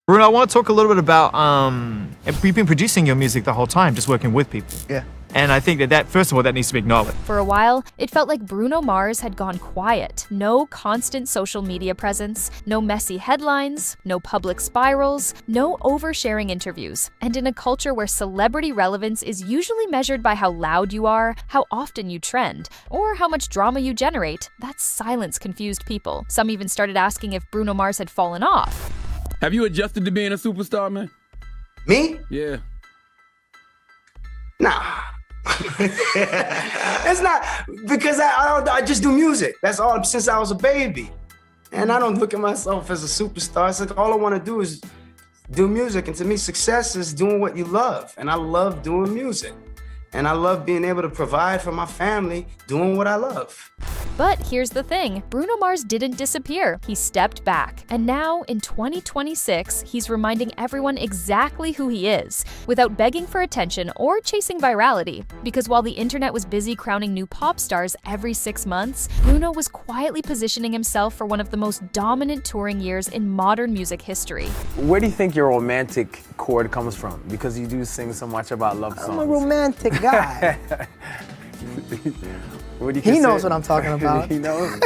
Bruno, I want to talk a little bit about, we've been producing your music the whole time, just working with people. Yeah. And I think that first of all, that needs to be acknowledged. For a while, it felt like Bruno Mars had gone quiet. No constant social media presence, no messy headlines, no public spirals, no oversharing interviews. And in a culture where celebrity relevance is usually measured by how loud you are, how often you trend, or how much drama you generate, that silence confused people. Some even started asking if Bruno Mars had fallen off. Have you adjusted to being a superstar, man? Me? Yeah. Nah. It's not, because I just do music. That's all since I was a baby. And I don't look at myself as a superstar. It's like all I want to do is do music. And to me, success is doing what you love. And I love doing music. And I love being able to provide for my family doing what I love. But here's the thing, Bruno Mars didn't disappear. He stepped back. And now, in 2026, he's reminding everyone exactly who he is, without begging for attention or chasing virality. Because while the internet was busy crowning new pop stars every 6 months, Bruno was quietly positioning himself for one of the most dominant touring years in modern music history. Where do you think your romantic chord comes from? Because you do sing so much about love songs. I'm a romantic guy. He knows what I'm talking about. He knows.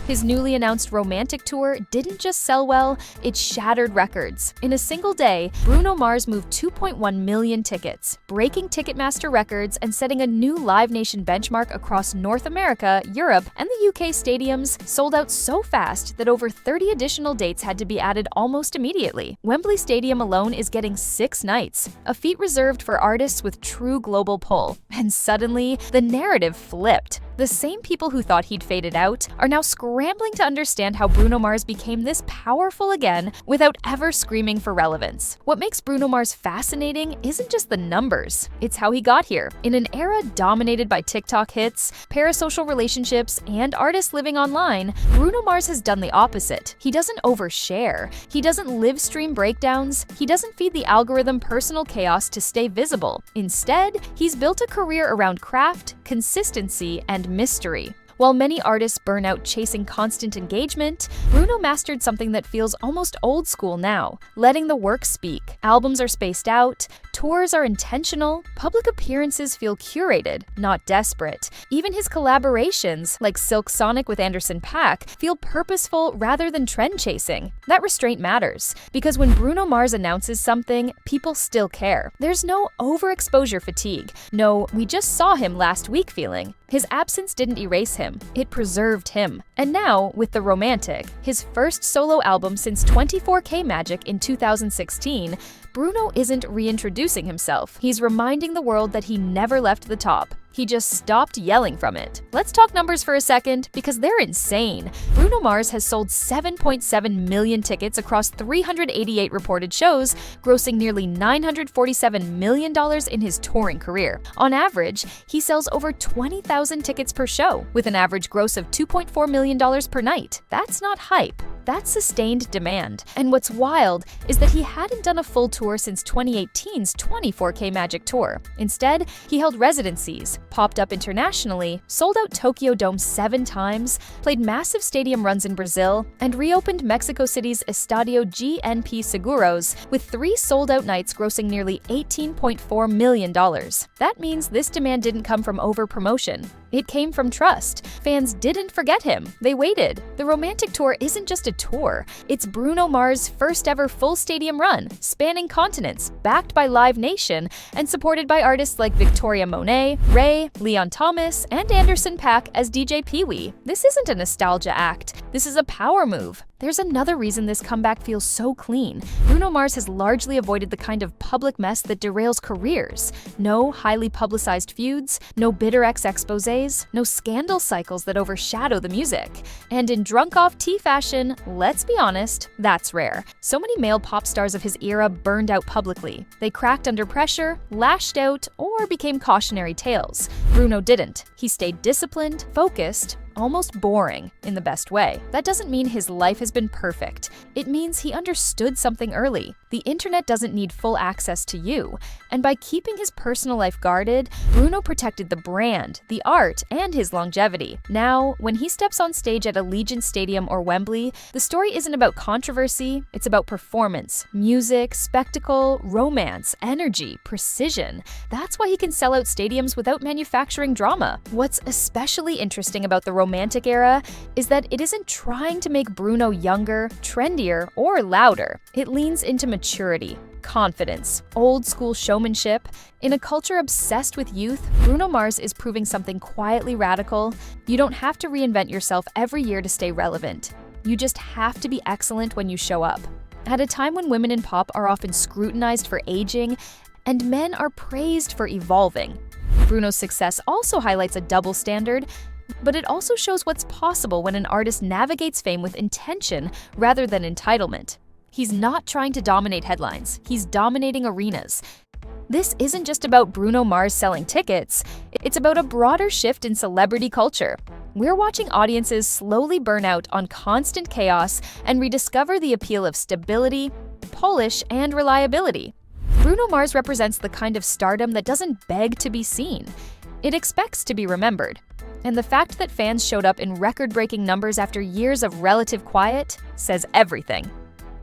His newly announced romantic tour didn't just sell well, it shattered records. In a single day, Bruno Mars moved 2.1 million tickets, breaking Ticketmaster records and setting a new Live Nation benchmark across North America, Europe, and the UK. Stadiums sold out so fast that over 30 additional dates had to be added almost immediately. Wembley Stadium alone is getting 6 nights, a feat reserved for artists with true global pull. And suddenly, the narrative flipped. The same people who thought he'd faded out are now scrambling to understand how Bruno Mars became this powerful again without ever screaming for relevance. What makes Bruno Mars fascinating isn't just the numbers, it's how he got here. In an era dominated by TikTok hits, parasocial relationships, and artists living online, Bruno Mars has done the opposite. He doesn't overshare, he doesn't live stream breakdowns, he doesn't feed the algorithm personal chaos to stay visible. Instead, he's built a career around craft, consistency, and mystery. While many artists burn out chasing constant engagement, Bruno mastered something that feels almost old school now, letting the work speak. Albums are spaced out, tours are intentional, public appearances feel curated, not desperate. Even his collaborations, like Silk Sonic with Anderson Paak, feel purposeful rather than trend-chasing. That restraint matters, because when Bruno Mars announces something, people still care. There's no overexposure fatigue, no "we just saw him last week" feeling. His absence didn't erase him, it preserved him. And now, with The Romantic, his first solo album since 24K Magic in 2016, Bruno isn't reintroducing himself. He's reminding the world that he never left the top. He just stopped yelling from it. Let's talk numbers for a second, because they're insane. Bruno Mars has sold 7.7 million tickets across 388 reported shows, grossing nearly $947 million in his touring career. On average, he sells over 20,000 tickets per show, with an average gross of $2.4 million per night. That's not hype. That's sustained demand. And what's wild is that he hadn't done a full tour since 2018's 24K Magic Tour. Instead, he held residencies, popped up internationally, sold out Tokyo Dome 7 times, played massive stadium runs in Brazil, and reopened Mexico City's Estadio GNP Seguros, with 3 sold-out nights grossing nearly $18.4 million. That means this demand didn't come from over-promotion. It came from trust. Fans didn't forget him. They waited. The Romantic Tour isn't just a tour. It's Bruno Mars' first ever full stadium run, spanning continents, backed by Live Nation, and supported by artists like Victoria Monet, Ray, Leon Thomas, and Anderson Paak as DJ Pee-wee. This isn't a nostalgia act. This is a power move. There's another reason this comeback feels so clean. Bruno Mars has largely avoided the kind of public mess that derails careers. No highly publicized feuds, no bitter ex-exposés, no scandal cycles that overshadow the music. And in drunk-off-tea fashion, let's be honest, that's rare. So many male pop stars of his era burned out publicly. They cracked under pressure, lashed out, or became cautionary tales. Bruno didn't. He stayed disciplined, focused, almost boring in the best way. That doesn't mean his life has been perfect. It means he understood something early. The internet doesn't need full access to you. And by keeping his personal life guarded, Bruno protected the brand, the art, and his longevity. Now, when he steps on stage at Allegiant Stadium or Wembley, the story isn't about controversy, it's about performance, music, spectacle, romance, energy, precision. That's why he can sell out stadiums without manufacturing drama. What's especially interesting about the Romantic era is that it isn't trying to make Bruno younger, trendier, or louder. It leans into maturity, confidence, old-school showmanship. In a culture obsessed with youth, Bruno Mars is proving something quietly radical. You don't have to reinvent yourself every year to stay relevant. You just have to be excellent when you show up. At a time when women in pop are often scrutinized for aging and men are praised for evolving, Bruno's success also highlights a double standard, but it also shows what's possible when an artist navigates fame with intention rather than entitlement. He's not trying to dominate headlines, he's dominating arenas. This isn't just about Bruno Mars selling tickets, it's about a broader shift in celebrity culture. We're watching audiences slowly burn out on constant chaos and rediscover the appeal of stability, polish, and reliability. Bruno Mars represents the kind of stardom that doesn't beg to be seen. It expects to be remembered. And the fact that fans showed up in record-breaking numbers after years of relative quiet says everything.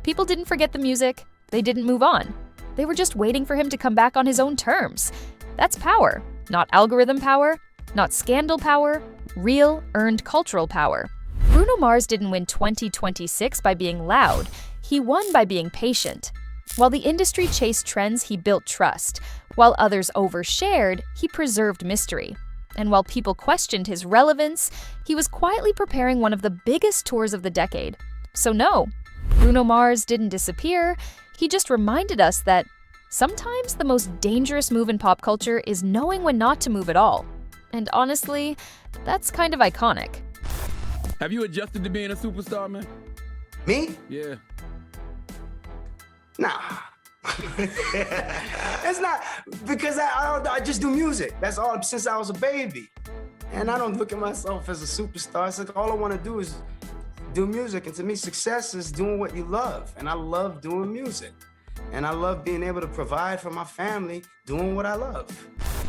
People didn't forget the music, they didn't move on. They were just waiting for him to come back on his own terms. That's power, not algorithm power, not scandal power, real, earned cultural power. Bruno Mars didn't win 2026 by being loud, he won by being patient. While the industry chased trends, he built trust. While others overshared, he preserved mystery. And while people questioned his relevance, he was quietly preparing one of the biggest tours of the decade. So no, Bruno Mars didn't disappear, he just reminded us that sometimes the most dangerous move in pop culture is knowing when not to move at all. And honestly, that's kind of iconic. Have you adjusted to being a superstar, man? Me? Yeah. Nah. It's not because I just do music. That's all since I was a baby. And I don't look at myself as a superstar. It's like all I want to do is do music. And to me, success is doing what you love. And I love doing music. And I love being able to provide for my family doing what I love.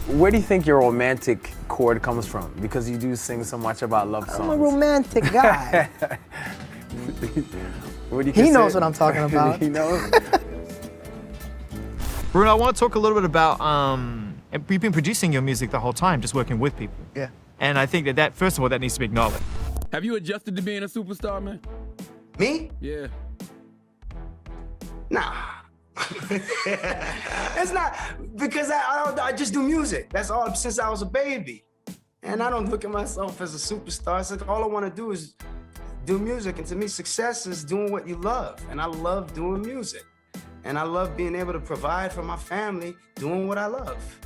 Where do you think your romantic chord comes from? Because you do sing so much about love songs. I'm a romantic guy. He knows what I'm talking about. He knows? Bruno, I want to talk a little bit about, we've been producing your music the whole time, just working with people. Yeah. And I think that first of all, that needs to be acknowledged. Have you adjusted to being a superstar, man? Me? Yeah. Nah. It's not because I just do music. That's all since I was a baby. And I don't look at myself as a superstar. It's like all I want to do is do music. And to me, success is doing what you love. And I love doing music. And I love being able to provide for my family doing what I love.